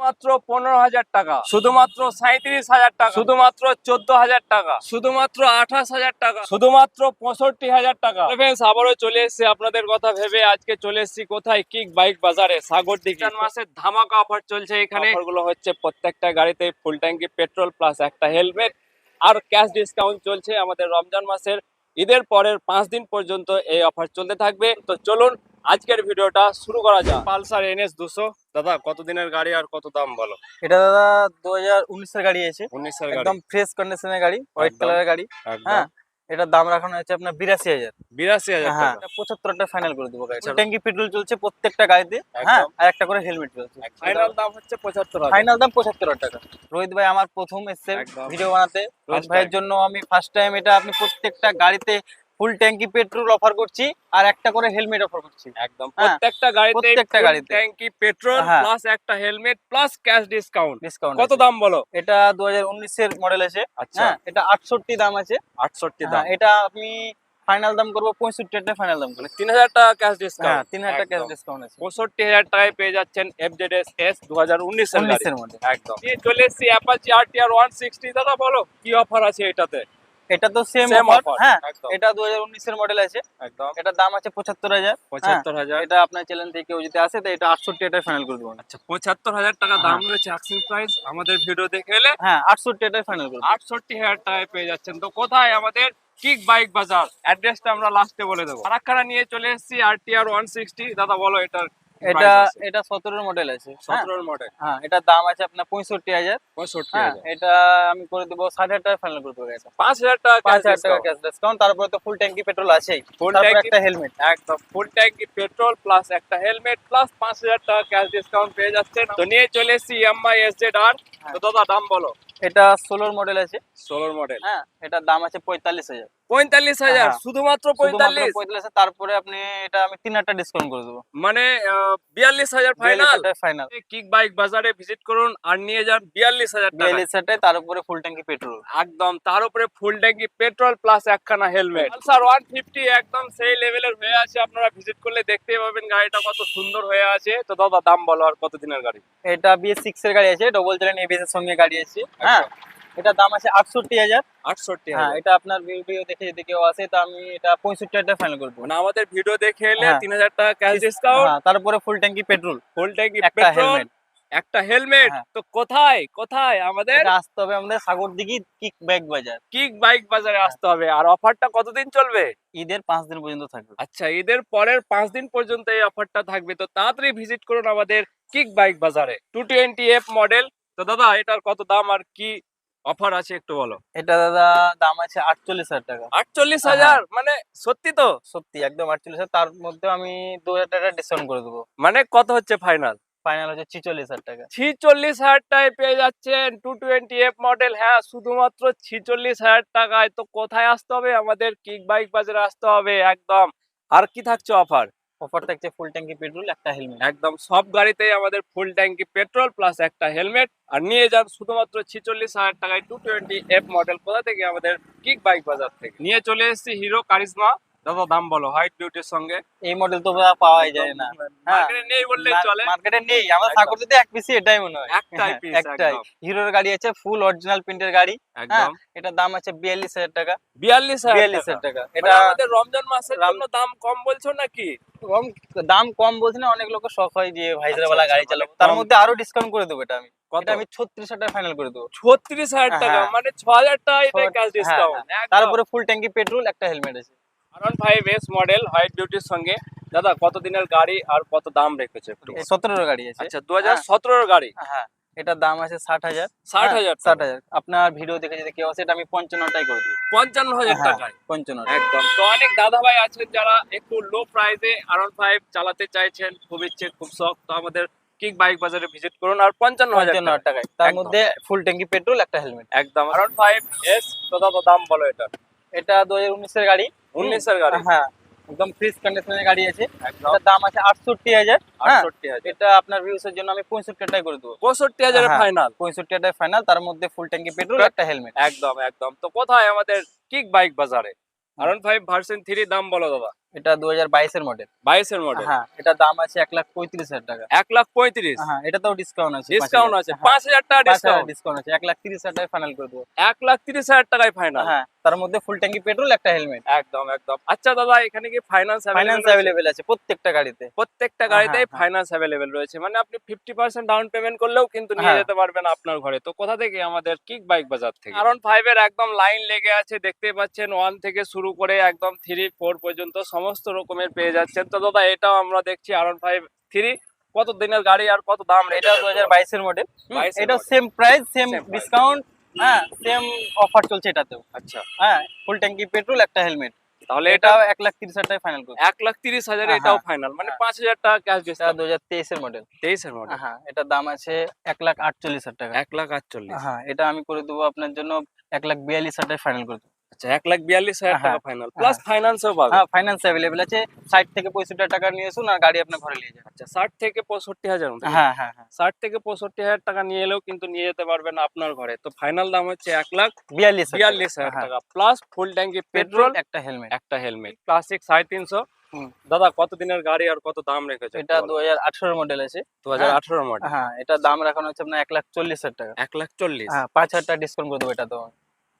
শুধুমাত্র 15,000 টাকা, শুধুমাত্র 37,000 টাকা, শুধুমাত্র 14,000 টাকা, শুধুমাত্র 28,000 টাকা, শুধুমাত্র 65,000 টাকা। ফ্রেন্ডস, আবারও চলে এসেছি আপনাদের কথা ভেবে। আজকে চলে এসেছি কোথায়? কিক বাইক বাজারে, সাগরদিঘি। মাসের ধামাকা অফার চলছে এখানে। অফারগুলো হচ্ছে প্রত্যেকটা গাড়িতে ফুল ট্যাঙ্কি পেট্রোল প্লাস একটা হেলমেট আর ক্যাশ ডিসকাউন্ট চলছে। আমাদের রমজান মাসের ঈদের পরের 5 দিন পর্যন্ত এই অফার চলতে থাকবে। তো চলুন আজকের ভিডিওটা শুরু করা যাক। পালসার NS 200 দাদা, কত দিনের গাড়ি আর কত দাম বলো? এটা দাদা 2019 এর গাড়ি আছে, 19 এর গাড়ি, একদম ফ্রেশ কন্ডিশনের গাড়ি, হোয়াইট একদম, কালারের গাড়ি। একদম। হ্যাঁ, এটার দাম রাখানো হয়েছে আপনার 82,000। 82,000 হ্যাঁ, টাকা। 75 টা ফাইনাল করে দেবো গাড়ি। আচ্ছা। ট্যাঙ্কি পেট্রোল চলছে প্রত্যেকটা গাড়িতে। হ্যাঁ, আর একটা করে হেলমেট চলছে। ফাইনাল দাম হচ্ছে 75,000। ফাইনাল দাম 75,000 টাকা। রোহিত ভাই আমার প্রথম এসছে একদম। ভিডিও বানাতে। রোহিত First ভাইয়ের time। জন্য আমি ফার্স্ট টাইম এটা আপনি প্রত্যেকটা গাড়িতে ফুল ট্যাঙ্কি পেট্রোল অফার করছি আর একটা করে হেলমেট অফার করছি। একদম হ্যাঁ, প্রত্যেকটা গাড়িতে প্রত্যেকটা ফুল গাড়িতে। ট্যাঙ্কি পেট্রোল হ্যাঁ। প্লাস একটা helmet plus cash discount. Discount কত দাম বলো? এটা 2019 এর মডেল আছে। আচ্ছা। হ্যাঁ, এটা 68 দাম আছে। 68 হ্যাঁ, দাম, এটা আপনি ফাইনাল দাম করবো 65 টাকা ফাইনাল দাম করবো। মানে 3,000 টাকা ক্যাশ হ্যাঁ, ডিসকাউন্ট। 3,000 টাকা ক্যাশ ডিসকাউন্ট আছে। 65,000 টাকায় পেয়ে যাচ্ছেন FZS S 2019 এর গাড়ি। 19 এর মধ্যে। একদম। এই চলে এসেছি অ্যাপাচি RTR 160। দাদা বলো কি অফার আছে এটাতে? এটা তো সেম Same অফার। offer, হ্যাঁ, একদম। এটা 2019 এর মডেল আছে। একদম এটার দাম আছে 75,000। 75,000। এটা আপনার চ্যানেল থেকে কেউ যদি আসে তো এটা 68 টাকা ফাইনাল করে দেবো। আচ্ছা, 75,000 টাকা দাম হ্যাঁ। রয়েছে আক্সিং প্রাইস। আমাদের ভিডিও দেখে এলে হ্যাঁ, 68 টাকা ফাইনাল করে দেবো। 68,000 টাকায় পেয়ে যাচ্ছেন। তো কোথায়? আমাদের কিক বাইক বাজার। অ্যাড্রেসটা আমরা লাস্টে বলে দেবো। আরাকারা নিয়ে চলে এসেছি RTR 160। দাদা বলো এটার এটা এটা 17 এর মডেল আছে। 17 এর মডেল, হ্যাঁ, এটার দাম আছে আপনার 65,000। 65,000। হ্যাঁ, এটা আমি করে দেবো 60,000 টাকা ফাইনাল করে দেবো। 5,000 টাকা 5,000 টাকা ক্যাশ ডিসকাউন্ট, তারপরে তো ফুল ট্যাঙ্কি পেট্রোল আছেই, ফুল তারপরে ট্যাঙ্কি একটা হেলমেট। একদম ফুল ট্যাঙ্কি পেট্রোল প্লাস একটা হেলমেট প্লাস 5,000 টাকা ক্যাশ ডিসকাউন্ট পেয়ে যাচ্ছেন। তো নিয়ে চলে এসেছি Yamaha SZR। তো দাদা দাম বলো। এটা 16 মডেল আছে। 16 মডেল, হ্যাঁ, এটার দাম আছে 45,000। 45,000, হ্যাঁ। শুধুমাত্র শুধুমাত্র 45। 45, তারপরে আপনি এটা আমি 3,000 টাকা ডিসকাউন্ট করে দেবো। মানে 42,000 ফাইনাল। ফাইনাল কিক বাইক বাজারে ভিজিট করুন আর নিয়ে যান 42,000 টাকা। 42,000 টাকা, তার উপরে ফুল ট্যাঙ্কি পেট্রোল। একদম, তার উপরে ফুল ট্যাঙ্কি পেট্রোল প্লাস একখানা হেলমেট। পালসার 150 একদম সেই লেভেলের হয়ে আছে। আপনারা ভিজিট করলে দেখতেই পাবেন গাড়িটা কত সুন্দর হয়ে আছে। তো দাদা দাম বলো আর কত দিনের গাড়ি? এটা BS6 এর গাড়ি আছে, ডবল চ্যানেল ABS এর সঙ্গে গাড়ি আছে। হ্যাঁ, এটা দাম আছে 68,000। 68,000। হ্যাঁ, এটা আপনার ভিডিও দেখে যদি কেউ আসে তো আমি এটা 65,000 টাকা ফাইনাল করে দেবো। মানে আমাদের ভিডিও দেখে এলে হ্যাঁ। 3,000 টাকা ক্যাশ ডিসকাউন্ট, হ্যাঁ, তারপরে ফুল ট্যাঙ্কি পেট্রোল, ফুল ট্যাঙ্কি একটা পেট্রোল, হেলমেট। একটা হেলমেট। হ্যাঁ। তো কোথায় কোথায়? আমাদের এটা আসতে হবে আমাদের সাগরদিঘি কিক বাইক বাজার। কিক বাইক বাজারে আসতে হবে। আর অফারটা কতদিন চলবে? ঈদের 5 দিন পর্যন্ত থাকবে। আচ্ছা, ঈদের পরের 5 দিন পর্যন্ত এই অফারটা থাকবে। তো তাড়াতাড়ি ভিজিট করুন আমাদের কিক বাইক বাজারে। 220F model. তো দাদা এটার কত দাম আর কি অফার আছে একটু বলো। এটা দাদা দাম আছে 48,000 টাকা। 48,000? মানে সত্যি তো? সত্যি একদম 48,000, তার মধ্যে আমি 2,000 টাকা ডিসকাউন্ট করে দেবো। মানে কত হচ্ছে ফাইনাল? ফাইনাল হচ্ছে 46,000 টাকা। 46,000 টাকায় পেয়ে যাচ্ছেন 220F মডেল। হ্যাঁ, শুধুমাত্র 46,000 টাকায়। তো কোথায় আসতে হবে? আমাদের কিক বাইক বাজারে আসতে হবে একদম। আর কি থাকছে অফার? অফার থাকছে ফুল ট্যাঙ্কি পেট্রোল, একটা হেলমেট। একদম সব গাড়িতেই আমাদের ফুল ট্যাঙ্কি পেট্রোল প্লাস একটা হেলমেট। আর নিয়ে যান শুধুমাত্র 46,000 টাকায় 220F মডেল। কোথা থেকে? আমাদের কিক বাইক বাজার থেকে। নিয়ে চলে এসেছি হিরো কারিজমা। দাদা দাম বলো হোয়াইট বিউটির সঙ্গে। এই মডেল তো পাওয়াই যায় না। হ্যাঁ, মার্কেটে নেই বললেই চলে। মার্কেটে নেই, আমার একদম। সাগরদিঘিতে এক পিসই এটাই মনে হয়। একটাই পিস, একটাই একদম হিরোর গাড়ি আছে, ফুল অরিজিনাল প্রিন্টের গাড়ি। হ্যাঁ, একদম। এটার দাম আছে 42,000 টাকা। 42,000 টাকা। এটা এটা আমাদের রমজান মাসের জন্য দাম কম বলছো নাকি? কম দাম কম বলছি না, অনেক লোকের শখ হয় যে ভাইজারওয়ালা আচ্ছা, গাড়ি আচ্ছা, চালাবো, অনেক তার কম। মধ্যে আরো ডিসকাউন্ট করে দেবো। এটা আমি কত? এটা আমি 36,000 টাকা ফাইনাল করে দেবো। 36,000 টাকা, হ্যাঁ। মানে 6,000 টাকা এটা ক্যাশ হ্যাঁ, ডিসকাউন্ট। হ্যাঁ। তারপরে ফুল ট্যাঙ্কি পেট্রোল, একটা হেলমেট আছে। R15S মডেল হোয়াইট বিউটির সঙ্গে। দাদা কত দিনের গাড়ি আর কত দাম রেখেছে একটু বলো। 17 গাড়ি আছে। আচ্ছা, 2017 গাড়ি। হ্যাঁ, এটার দাম আছে 60,000। 60,000 টাকা। 60,000 আপনার ভিডিও দেখে যদি কেউ আসে এটা আমি 55 টাকায় করে দেবো। 55,000 হ্যাঁ, টাকায় 55। একদম। তো অনেক দাদা ভাই আছেন যারা একটু লো প্রাইসে R15 চালাতে চাইছেন, খুব ইচ্ছে খুব শখ। তো আমাদের কিক বাইক বাজারে ভিজিট করুন আর 55,000 টাকায়, তার একদম। মধ্যে ফুল ট্যাঙ্কি পেট্রোল, একটা হেলমেট। একদম। R15S। তো দাদা দাম বলো এটা। এটা 2019 এর গাড়ি। 19 এর গাড়ি। হ্যাঁ, একদম ফ্রেশ কন্ডিশনের গাড়ি আছে। একদম। এটার দাম আছে 68,000। 68,000। এটা আপনার ভিউস এর জন্য আমি 65 টাকায় করে দেবো। 65,000 হ্যাঁ, ফাইনাল। 65 টাকায় ফাইনাল, তার মধ্যে ফুল ট্যাঙ্কি পেট্রোল, একটা হেলমেট। একদম একদম। তো কোথায়? আমাদের কিক বাইক বাজারে। R15 ভার্সন 3 দাম বলো দাদা। এটা 2022 এর মডেল। 22 এর মডেল। হ্যাঁ, এটা দাম আছে 1,35,000 টাকা। 1,35,000 হ্যাঁ, এটাতেও ডিসকাউন্ট আছে। ডিসকাউন্ট আছে, 5,000 5,000 টাকা 5,000 ডিসকাউন্ট। ডিসকাউন্ট আছে। 1,30,000 টাকায় ফাইনাল করে দেবো। 1,30,000 টাকায় ফাইনাল। হ্যাঁ, তার মধ্যে ফুল ট্যাঙ্কি পেট্রোল, একটা হেলমেট। একদম একদম। আচ্ছা দাদা, এখানে কি ফাইন্যান্স ফাইন্যান্স अवेलेबल আছে? अवेलेबल আছে প্রত্যেকটা গাড়িতে। প্রত্যেকটা হ্যাঁ, গাড়িতেই হ্যাঁ। ফাইন্যান্স अवेलेबल রয়েছে, মানে আপনি 50% ডাউন পেমেন্ট করলেও কিন্তু নিয়ে হ্যাঁ। যেতে পারবেন আপনার ঘরে। তো কোথা থেকে? আমাদের কিক বাইক বাজার থেকে। কারণ 5 এর একদম লাইন লেগে আছে, দেখতেই পাচ্ছেন 1 থেকে শুরু করে একদম 3 4 পর্যন্ত সমস্ত রকমের পেয়ে যাচ্ছেন। তো দাদা এটাও আমরা দেখছি R15 3, কত দিনের গাড়ি আর কত দাম এটা রেখেছেন? 2022 এর মডেল। 22 এর এটা model। Same price, same Same price। Discount. হ্যাঁ, সেম অফার চলছে এটাতেও। আচ্ছা, হ্যাঁ, ফুল ট্যাঙ্কি পেট্রোল, একটা হেলমেট। তাহলে এটা এটাও 1,30,000 টাকায় ফাইনাল করছি। 1,30,000 হ্যাঁ, এটাও হ্যাঁ। ফাইনাল, মানে হ্যাঁ। 5,000 টাকা ক্যাশ এটা ডিসকাউন্ট। 2023 এর মডেল। 23 এর মডেল। হ্যাঁ, এটার দাম আছে 1,48,000 টাকা। 1,48,000। হ্যাঁ, এটা আমি করে দেবো আপনার জন্য 1,42,000 টাকায় ফাইনাল করে দেবো। আচ্ছা, 1,42,000 টাকা হ্যাঁ, ফাইনাল, প্লাস হ্যাঁ। ফাইন্যান্সও পাবে। হ্যাঁ, ফাইন্যান্স अवेलेबल আছে। 60 থেকে 65,000 টাকা নিয়ে আসুন আর গাড়ি আপনার ঘরে নিয়ে যান। আচ্ছা, 60 থেকে 65,000 মতো। হ্যাঁ, হ্যাঁ, হ্যাঁ। 60 থেকে 65,000 টাকা নিয়ে এলেও কিন্তু নিয়ে যেতে পারবেন আপনার ঘরে। তো ফাইনাল দাম হচ্ছে 1,42,000 হ্যাঁ, টাকা, প্লাস ফুল ট্যাঙ্কি পেট্রোল, পেট্রোল, একটা হেলমেট। একটা হেলমেট, ক্লাসিক 350। হুম। দাদা কত দিনের গাড়ি আর কত দাম রেখেছে? এটা 2018 মডেল আছে। 2018 মডেল। হ্যাঁ, এটার দাম রাখানো হচ্ছে আপনার 1,40,000 টাকা। 1,40,000। হ্যাঁ, 5,000 টাকা ডিসকাউন্ট করে দেবো এটা তো।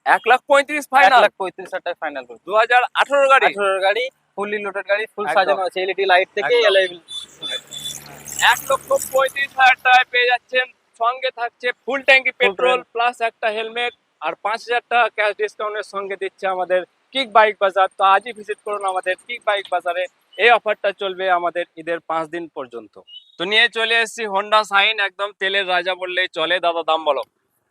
1,35,000 ফাইনাল। 1,35,000 টাকায় ফাইনাল করে দেবো। 2018 গাড়ি। 18 এর গাড়ি, ফুললি লোডেড গাড়ি, ফুল একদম। সাজানো আছে এলইডি লাইট থেকে একদম। এলইডি। 1,35,000 টাকায় পেয়ে যাচ্ছেন, সঙ্গে থাকছে ফুল ট্যাঙ্কি পেট্রোল পেট্রোল। প্লাস একটা হেলমেট, আর 5,000 টাকা ক্যাশ ডিসকাউন্টের সঙ্গে দিচ্ছে আমাদের কিক বাইক বাজার। তো আজই ভিজিট করুন আমাদের কিক বাইক বাজারে। এই অফারটা চলবে আমাদের ঈদের 5 দিন পর্যন্ত। তো নিয়ে চলে এসেছি হোন্ডা সাইন, একদম তেলের রাজা বললেই চলে। দাদা দাম বলো।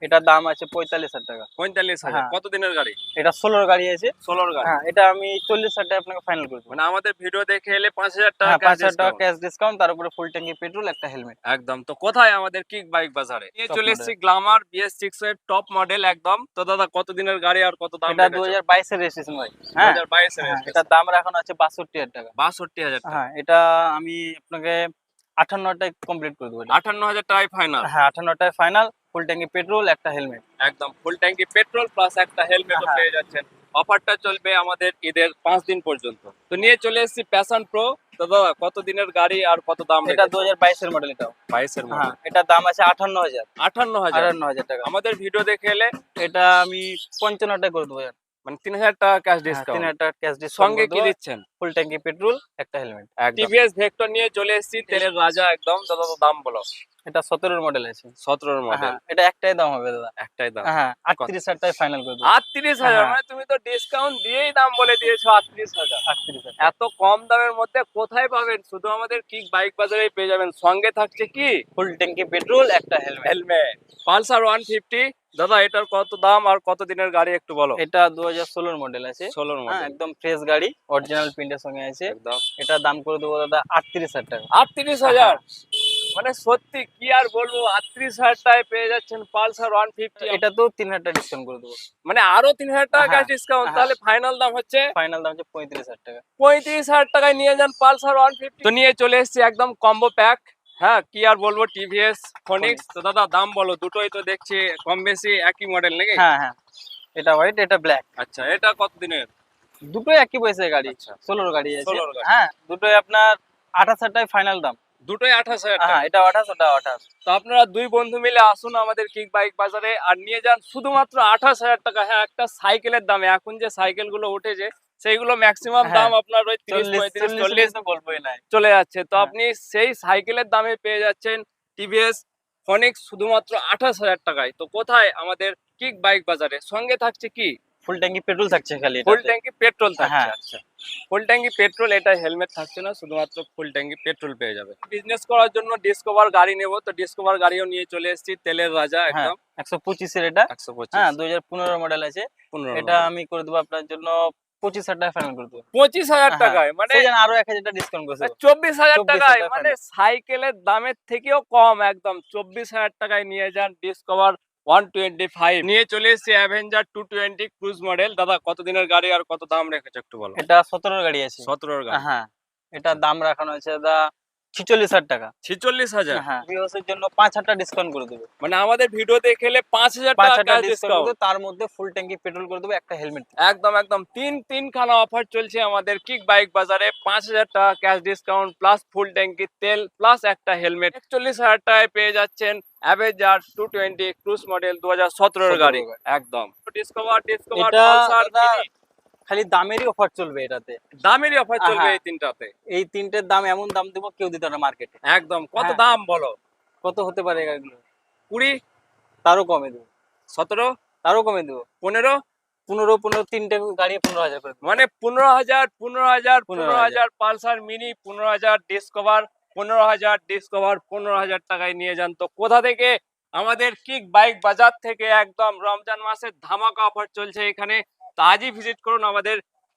এটার দাম আছে 45,000 টাকা। 45,000। হ্যাঁ। কত দিনের গাড়ি? এটা 16 গাড়ি আছে। 16 গাড়ি। হ্যাঁ, এটা আমি 40,000 টাকা আপনাকে ফাইনাল করে দেবো। মানে আমাদের ভিডিও দেখে এলে 5,000 টাকা হ্যাঁ, ক্যাশ 5,000 টাকা ডিসকাউন্ট। ক্যাশ ডিসকাউন্ট, তার উপরে ফুল ট্যাঙ্কি পেট্রোল, একটা হেলমেট। একদম। তো কোথায়? আমাদের কিক বাইক বাজারে নিয়ে Top চলে model। এসেছি গ্ল্যামার BS6 এর টপ মডেল একদম। তো দাদা কত দিনের গাড়ি আর কত দাম এটা রেখেছো? 2022 এর রেজিস্ট্রেশন ভাই। হ্যাঁ, 2022 এর হ্যাঁ, registration। এটার দাম রাখানো আছে 62,000 টাকা। 62,000 টাকা। হ্যাঁ, এটা আমি আপনাকে 58 টাকায় কমপ্লিট করে দেবো এটা। 58,000 টাকায় ফাইনাল। হ্যাঁ, 58 টাকায় ফাইনাল, ফুল ট্যাঙ্কি পেট্রোল, একটা হেলমেট। একদম ফুল ট্যাঙ্কি পেট্রোল প্লাস একটা হেলমেটও হ্যাঁ। পেয়ে যাচ্ছেন। অফারটা চলবে আমাদের ঈদের 5 দিন পর্যন্ত। তো নিয়ে চলে এসেছি প্যাশন প্রো। তো দাদা কত দিনের গাড়ি আর কত দাম এটা রেখেছো? 2022 এর মডেল এটাও। 22 এর হ্যাঁ, মডেল। এটার দাম আছে 58,000। 58,000। 58,000 টাকা। আমাদের ভিডিও দেখে এলে এটা আমি 55 টাকায় করে দেবো। মানে 3,000 টাকা ক্যাশ হ্যাঁ, ডিসকাউন্ট। 3,000 টাকা ক্যাশ ডিসকাউন্ট সঙ্গে করে কি দেবো। দিচ্ছেন? ফুল ট্যাঙ্কি পেট্রোল, একটা হেলমেট। একদম। টিভিএস ভেক্টর নিয়ে চলে এসেছি, তেলের রাজা একদম। দাদা তো দাম বলো। এটা 17 এর মডেল আছে। 17 এর মডেল। হ্যাঁ, এটা একটাই দাম হবে দাদা। একটাই দাম। হ্যাঁ, 38,000 টাকায় ফাইনাল করে দেবো। 38,000, হ্যাঁ। মানে তুমি তো ডিসকাউন্ট দিয়েই দাম বলে দিয়েছো 38,000। 38,000 এত কম দামের মধ্যে কোথায় পাবেন? শুধু আমাদের কিক বাইক বাজারেই পেয়ে যাবেন। সঙ্গে থাকছে কি? ফুল ট্যাঙ্কি পেট্রোল, একটা হেলমেট। হেলমেট। পালসার 150। দাদা এটার কত দাম আর কত দিনের গাড়ি একটু বলো। এটা 2016 এর মডেল আছে। 16 এর হ্যাঁ, মডেল। একদম ফ্রেশ গাড়ি, অরিজিনাল প্রিন্টের সঙ্গে আছে। একদম। এটার দাম করে দেবো দাদা 38,000 টাকা। 38,000। মানে সত্যি কি আর বলবো, 38,000 টাকায় পেয়ে যাচ্ছেন পালসার 150। এটা তো 3,000 টাকা ডিসকাউন্ট করে দেবো। মানে আরো 3,000 টাকা হ্যাঁ, ক্যাশ ডিসকাউন্ট। হ্যাঁ। তাহলে ফাইনাল দাম হচ্ছে ফাইনাল দাম হচ্ছে 35,000 টাকা। 35,000 টাকায় নিয়ে যান পালসার 150। তো নিয়ে চলে এসেছি একদম কম্বো প্যাক। হ্যাঁ, কি আর বলবো, টিভিএস ফোনিক্স। তো দাদা দাম বলো, দুটোই তো দেখছি কম বেশি একই মডেল নাকি? হ্যাঁ, হ্যাঁ, এটা হোয়াইট, এটা ব্ল্যাক। আচ্ছা, এটা কত দিনের? দুটোই একই বয়সের গাড়ি। আচ্ছা। 16 গাড়ি আছে। 16 গাড়ি। হ্যাঁ, দুটোই আপনার 28,000 টাকায় ফাইনাল দাম। দুটোই 28,000 হ্যাঁ, টাকা। এটা 28, ওটা 28। তো আপনারা দুই বন্ধু মিলে আসুন আমাদের কিক বাইক বাজারে আর নিয়ে যান শুধুমাত্র 28,000 টাকা। হ্যাঁ, একটা সাইকেলের দামে, এখন যে সাইকেল গুলো উঠেছে সেইগুলো ম্যাক্সিমাম হ্যাঁ, দাম আপনার ওই 30, 35, 40 তো বলবোই নাই। চলে যাচ্ছে। তো হ্যাঁ। আপনি সেই সাইকেলের দামে পেয়ে যাচ্ছেন টিভিএস ফোনিক্স শুধুমাত্র 28,000 টাকায়। তো কোথায়? আমাদের কিক বাইক বাজারে। সঙ্গে থাকছে কি? ফুল ট্যাঙ্কি পেট্রোল থাকছে খালি ফুল এটাতে। ট্যাঙ্কি পেট্রোল থাকছে। হ্যাঁ। আচ্ছা, ফুল ট্যাঙ্কি পেট্রোল, এটা হেলমেট থাকছে না, শুধুমাত্র ফুল ট্যাঙ্কি পেট্রোল পেয়ে যাবে। বিজনেস করার জন্য ডিসকভার গাড়ি নেব, তো ডিসকভার গাড়িও নিয়ে চলে এসেছি, তেলের রাজা হ্যাঁ, একদম। 125 এর এটা। 125। হ্যাঁ, 2015 মডেল আছে। 15 এটা আমি করে দেবো আপনার জন্য 25,000 টাকা ফাইনাল করে দেবো। 25,000 টাকায়, মানে সেই জন্য আরো 1,000 টাকা ডিসকাউন্ট করে দেবো। 24,000 টাকায়, 24,000 মানে সাইকেলের দামের থেকেও কম একদম। 24,000 টাকায় নিয়ে যান ডিসকভার 125। নিয়ে চলে এসেছি অ্যাভেঞ্জার 220 ক্রুজ মডেল। দাদা কত দিনের গাড়ি আর কত দাম রেখেছো একটু বলো। এটা 17 গাড়ি আছে। 17 গাড়ি। হ্যাঁ, এটা দাম রাখানো আছে দাদা 46,000 টাকা। 46,000। হ্যাঁ, ভিউয়ার্সের জন্য 5,000 টাকা ডিসকাউন্ট করে দেবো। মানে আমাদের ভিডিও দেখে এলে 5,000 টাকা 5,000 টাকা ক্যাশ ডিসকাউন্ট করে ডিসকাউন্ট। দেবো, তার মধ্যে ফুল ট্যাঙ্কি পেট্রোল করে দেবো, একটা হেলমেট। একদম একদম তিনখানা অফার চলছে আমাদের কিক বাইক বাজারে। 5,000 টাকা ক্যাশ ডিসকাউন্ট প্লাস ফুল ট্যাঙ্কি তেল প্লাস একটা হেলমেট। 41,000 টাকায় পেয়ে যাচ্ছেন অ্যাভেঞ্জার 220 ক্রুজ মডেল 2017 এর গাড়ি। একদম ডিসকভার এটা পালসার দাদা খালি দামেরই অফার চলবে এটাতে। দামেরই অফার চলবে হ্যাঁ। এই তিনটাতে। এই তিনটের দাম এমন দাম দেবো কেউ দিতে পারে না মার্কেটে। একদম কত হ্যাঁ। দাম বলো? কত হতে পারে এগুলো? 20, তারও কমে দেবো, 17, তারও কমে দেবো। 15, 15 তিনটে গাড়ি 15,000 করে দেবো। মানে 15,000 পালসার মিনি, 15,000 ডিসকভার, 15,000 টাকায় নিয়ে যান। তো কোথা থেকে? আমাদের কিক বাইক বাজার থেকে। একদম রমজান মাসের ধামাকা অফার চলছে এখানে। তো আজই ভিজিট করুন আমাদের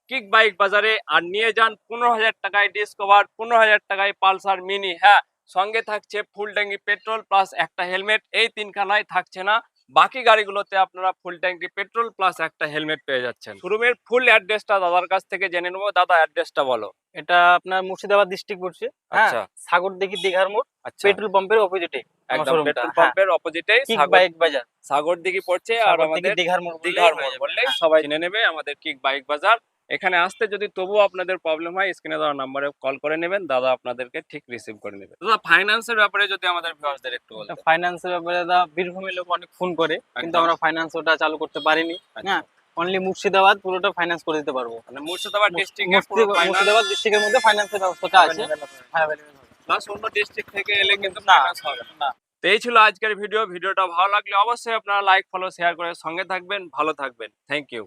কিক বাইক বাজারে আর নিয়ে যান 15,000 টাকায় ডিসকভার, 15,000 টাকায় পালসার মিনি। হ্যাঁ, সঙ্গে থাকছে ফুল ট্যাঙ্কি পেট্রোল প্লাস একটা হেলমেট। এই তিনখানায় থাকছে না, বাকি গাড়িগুলোতে আপনারা ফুল ট্যাঙ্কি পেট্রোল প্লাস একটা হেলমেট পেয়ে যাচ্ছেন। শোরুমের ফুল অ্যাড্রেসটা দাদার কাছ থেকে জেনে নেবো। দাদা অ্যাড্রেসটা বলো। এটা আপনার মুর্শিদাবাদ ডিস্ট্রিক্ট পড়ছে। হ্যাঁ, আচ্ছা। সাগরদিঘি দীঘার মোড়, আচ্ছা, পেট্রোল পাম্পের অপোজিটে একদম পেট্রোল পাম্পের অপোজিটেই কিক বাইক বাজার। সাগরদিঘি পড়ছে। আর সাগরদিঘি আমাদের দীঘার মোড় দীঘার মোড় বললেই বললেই হয়ে যাবে। সবাই চিনে নেবে আমাদের কিক বাইক বাজার। এখানে আসতে যদি তবুও আপনাদের প্রবলেম হয়, স্ক্রিনে দেওয়া নাম্বারে কল করে নেবেন, দাদা আপনাদেরকে ঠিক রিসিভ করে নেবে। দাদা ফাইন্যান্সের ব্যাপারে যদি আমাদের ভিউয়ার্সদের একটু বলতেন। ফাইন্যান্সের ব্যাপারে দাদা বীরভূমের লোক অনেক ফোন করে, কিন্তু একদম। আমরা ফাইন্যান্স ওটা চালু করতে পারিনি। আচ্ছা। হ্যাঁ, অনলি মুর্শিদাবাদ পুরোটা ফাইন্যান্স করে দিতে পারবো। মানে মুর্শিদাবাদ ডিস্ট্রিক্টে পুরো মুর্শিদাবাদ ডিস্ট্রিক্টের মধ্যে ফাইন্যান্সের ব্যবস্থাটা আছে। হ্যাঁ, available হবে। প্লাস অন্য ডিস্ট্রিক্ট থেকে এলে কিন্তু না, ফাইন্যান্স হবে না। না। তো এই ছিল আজকের ভিডিও। ভিডিওটা ভালো লাগলে অবশ্যই আপনারা লাইক ফলো শেয়ার করে সঙ্গে থাকবেন। ভালো থাকবেন। Thank you.